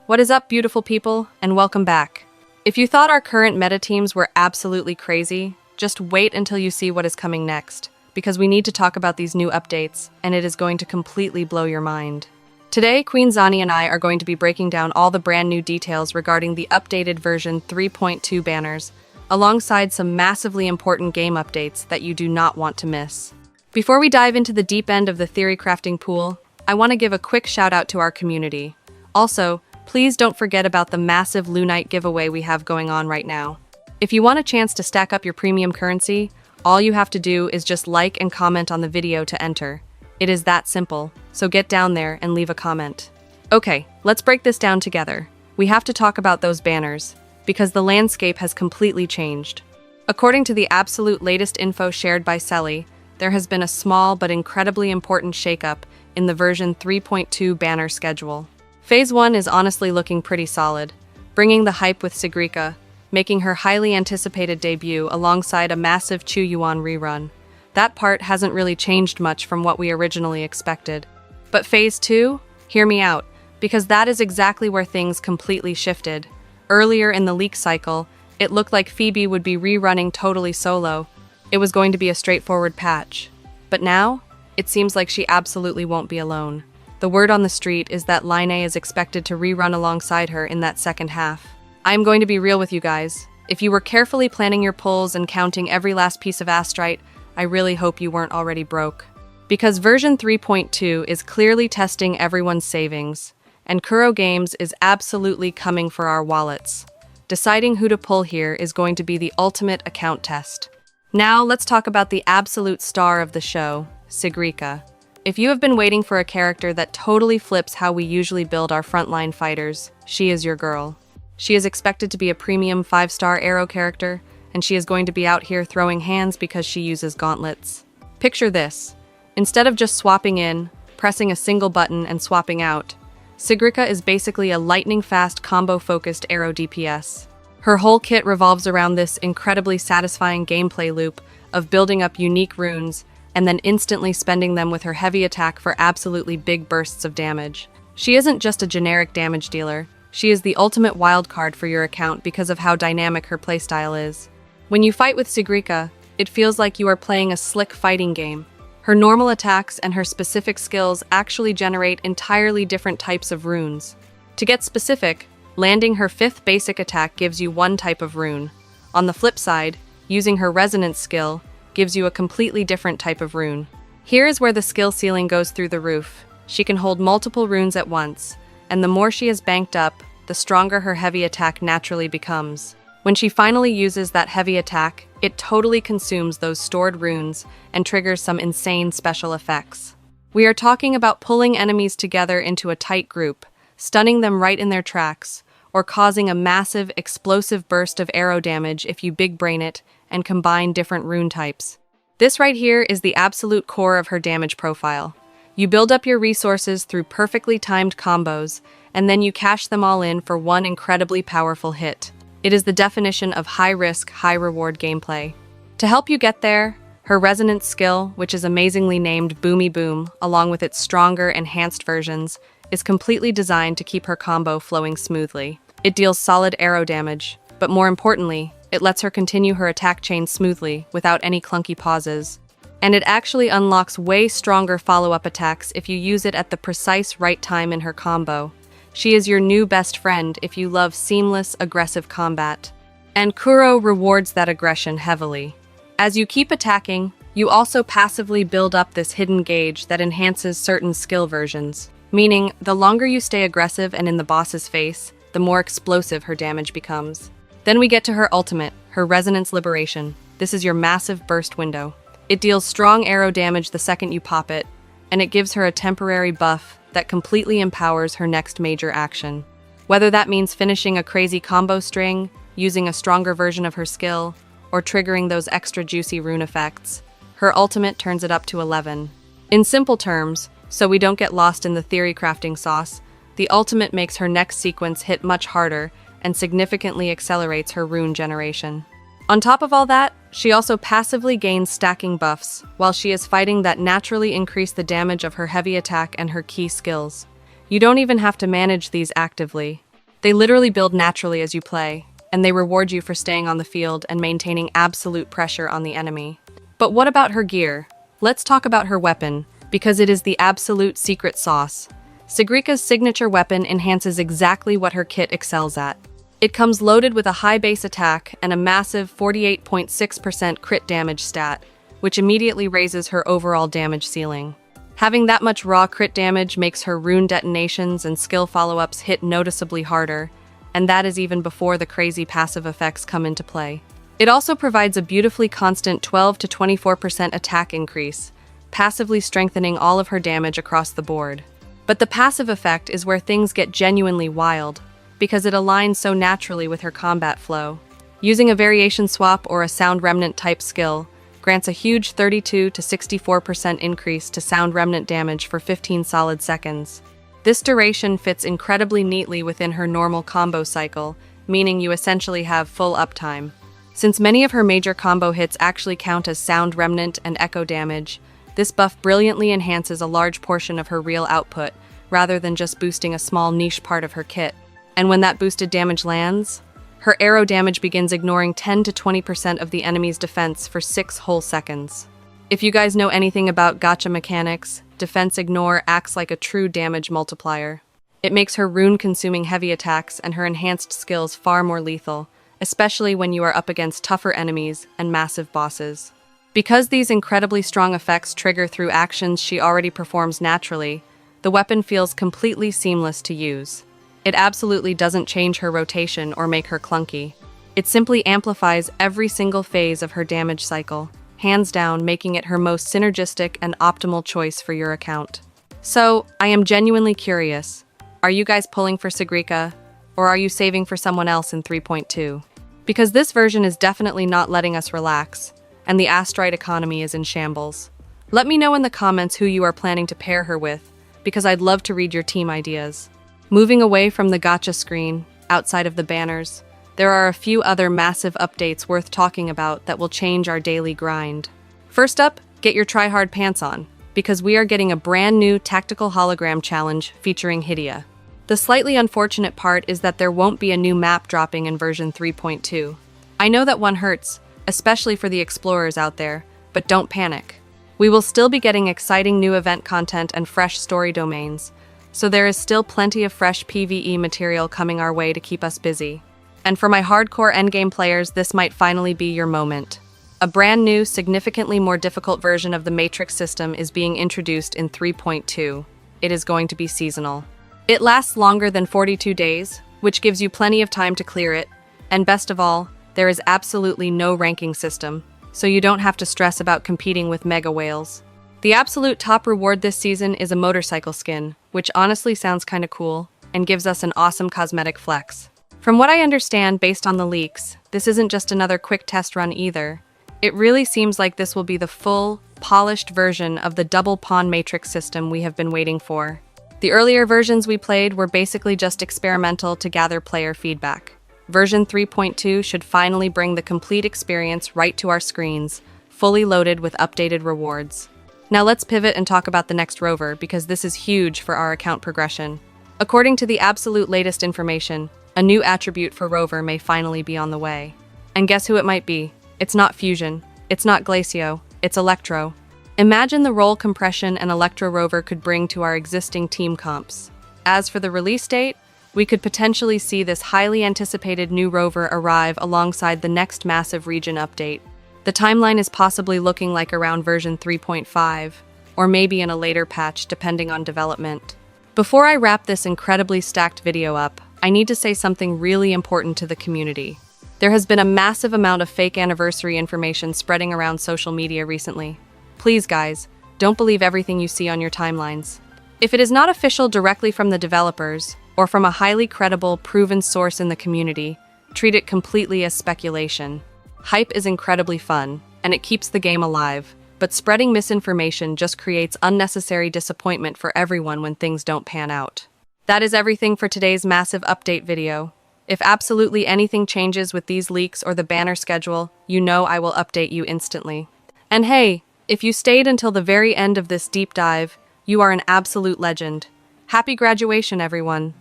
What is up, beautiful people, and welcome back. If you thought our current meta teams were absolutely crazy, just wait until you see what is coming next, because we need to talk about these new updates, and it is going to completely blow your mind. Today, Queen Zani and I are going to be breaking down all the brand new details regarding the updated version 3.2 banners, alongside some massively important game updates that you do not want to miss. Before we dive into the deep end of the theory crafting pool, I want to give a quick shout out to our community. Also, please don't forget about the massive Lunite giveaway we have going on right now. If you want a chance to stack up your premium currency, all you have to do is just like and comment on the video to enter. It is that simple, so get down there and leave a comment. Okay, let's break this down together. We have to talk about those banners, because the landscape has completely changed. According to the absolute latest info shared by Selly, there has been a small but incredibly important shakeup in the version 3.2 banner schedule. Phase 1 is honestly looking pretty solid, bringing the hype with Sigrika, making her highly anticipated debut alongside a massive Yuan rerun. That part hasn't really changed much from what we originally expected. But Phase 2? Hear me out, because that is exactly where things completely shifted. Earlier in the leak cycle, it looked like Phoebe would be rerunning totally solo. It was going to be a straightforward patch. But now, it seems like she absolutely won't be alone. The word on the street is that Line A is expected to rerun alongside her in that second half. I'm going to be real with you guys. If you were carefully planning your pulls and counting every last piece of astrite, I really hope you weren't already broke. Because version 3.2 is clearly testing everyone's savings, and Kuro Games is absolutely coming for our wallets. Deciding who to pull here is going to be the ultimate account test. Now let's talk about the absolute star of the show, Sigrika. If you have been waiting for a character that totally flips how we usually build our frontline fighters, she is your girl. She is expected to be a premium 5-star arrow character, and she is going to be out here throwing hands because she uses gauntlets. Picture this. Instead of just swapping in, pressing a single button and swapping out, Sigrika is basically a lightning-fast combo-focused arrow DPS. Her whole kit revolves around this incredibly satisfying gameplay loop of building up unique runes and then instantly spending them with her heavy attack for absolutely big bursts of damage. She isn't just a generic damage dealer, she is the ultimate wildcard for your account because of how dynamic her playstyle is. When you fight with Sigrika, it feels like you are playing a slick fighting game. Her normal attacks and her specific skills actually generate entirely different types of runes. To get specific, landing her 5th basic attack gives you one type of rune. On the flip side, using her resonance skill gives you a completely different type of rune. Here is where the skill ceiling goes through the roof. She can hold multiple runes at once, and the more she is banked up, the stronger her heavy attack naturally becomes. When she finally uses that heavy attack, it totally consumes those stored runes and triggers some insane special effects. We are talking about pulling enemies together into a tight group, stunning them right in their tracks, or causing a massive, explosive burst of arrow damage if you big brain it and combine different rune types. This right here is the absolute core of her damage profile. You build up your resources through perfectly timed combos, and then you cash them all in for one incredibly powerful hit. It is the definition of high-risk, high-reward gameplay. To help you get there, her resonance skill, which is amazingly named Boomy Boom, along with its stronger, enhanced versions, is completely designed to keep her combo flowing smoothly. It deals solid arrow damage, but more importantly, it lets her continue her attack chain smoothly, without any clunky pauses. And it actually unlocks way stronger follow-up attacks if you use it at the precise right time in her combo. She is your new best friend if you love seamless, aggressive combat. And Kuro rewards that aggression heavily. As you keep attacking, you also passively build up this hidden gauge that enhances certain skill versions. Meaning, the longer you stay aggressive and in the boss's face, the more explosive her damage becomes. Then we get to her ultimate, her Resonance Liberation. This is your massive burst window. It deals strong arrow damage the second you pop it, and it gives her a temporary buff that completely empowers her next major action. Whether that means finishing a crazy combo string, using a stronger version of her skill, or triggering those extra juicy rune effects, her ultimate turns it up to 11. In simple terms, so we don't get lost in the theory crafting sauce, the ultimate makes her next sequence hit much harder and significantly accelerates her rune generation. On top of all that, she also passively gains stacking buffs while she is fighting that naturally increase the damage of her heavy attack and her key skills. You don't even have to manage these actively. They literally build naturally as you play, and they reward you for staying on the field and maintaining absolute pressure on the enemy. But what about her gear? Let's talk about her weapon, because it is the absolute secret sauce. Sigrika's signature weapon enhances exactly what her kit excels at. It comes loaded with a high base attack and a massive 48.6% crit damage stat, which immediately raises her overall damage ceiling. Having that much raw crit damage makes her rune detonations and skill follow-ups hit noticeably harder, and that is even before the crazy passive effects come into play. It also provides a beautifully constant 12 to 24% attack increase, passively strengthening all of her damage across the board. But the passive effect is where things get genuinely wild, because it aligns so naturally with her combat flow. Using a variation swap or a sound remnant type skill grants a huge 32 to 64% increase to sound remnant damage for 15 solid seconds. This duration fits incredibly neatly within her normal combo cycle, meaning you essentially have full uptime. Since many of her major combo hits actually count as sound remnant and echo damage, this buff brilliantly enhances a large portion of her real output, rather than just boosting a small niche part of her kit. And when that boosted damage lands, her arrow damage begins ignoring 10 to 20% of the enemy's defense for 6 whole seconds. If you guys know anything about gacha mechanics, Defense Ignore acts like a true damage multiplier. It makes her rune-consuming heavy attacks and her enhanced skills far more lethal, especially when you are up against tougher enemies and massive bosses. Because these incredibly strong effects trigger through actions she already performs naturally, the weapon feels completely seamless to use. It absolutely doesn't change her rotation or make her clunky. It simply amplifies every single phase of her damage cycle, hands down making it her most synergistic and optimal choice for your account. So, I am genuinely curious. Are you guys pulling for Sigrika, or are you saving for someone else in 3.2? Because this version is definitely not letting us relax, and the asteroid economy is in shambles. Let me know in the comments who you are planning to pair her with, because I'd love to read your team ideas. Moving away from the gacha screen, outside of the banners, there are a few other massive updates worth talking about that will change our daily grind. First up, get your try-hard pants on, because we are getting a brand new tactical hologram challenge featuring Hydia. The slightly unfortunate part is that there won't be a new map dropping in version 3.2. I know that one hurts, especially for the explorers out there, but don't panic. We will still be getting exciting new event content and fresh story domains, so there is still plenty of fresh PvE material coming our way to keep us busy. And for my hardcore endgame players, this might finally be your moment. A brand new, significantly more difficult version of the Matrix system is being introduced in 3.2. It is going to be seasonal. It lasts longer than 42 days, which gives you plenty of time to clear it, and best of all, there is absolutely no ranking system, so you don't have to stress about competing with mega whales. The absolute top reward this season is a motorcycle skin, which honestly sounds kinda cool, and gives us an awesome cosmetic flex. From what I understand based on the leaks, this isn't just another quick test run either. It really seems like this will be the full, polished version of the double pawn matrix system we have been waiting for. The earlier versions we played were basically just experimental to gather player feedback. Version 3.2 should finally bring the complete experience right to our screens, fully loaded with updated rewards. Now let's pivot and talk about the next Rover, because this is huge for our account progression. According to the absolute latest information, a new attribute for Rover may finally be on the way. And guess who it might be? It's not Fusion, it's not Glacio, it's Electro. Imagine the role compression an Electro Rover could bring to our existing team comps. As for the release date, we could potentially see this highly anticipated new Rover arrive alongside the next massive region update. The timeline is possibly looking like around version 3.5, or maybe in a later patch depending on development. Before I wrap this incredibly stacked video up, I need to say something really important to the community. There has been a massive amount of fake anniversary information spreading around social media recently. Please guys, don't believe everything you see on your timelines. If it is not official directly from the developers, or from a highly credible, proven source in the community, treat it completely as speculation. Hype is incredibly fun, and it keeps the game alive, but spreading misinformation just creates unnecessary disappointment for everyone when things don't pan out. That is everything for today's massive update video. If absolutely anything changes with these leaks or the banner schedule, you know I will update you instantly. And hey, if you stayed until the very end of this deep dive, you are an absolute legend. Happy graduation, everyone!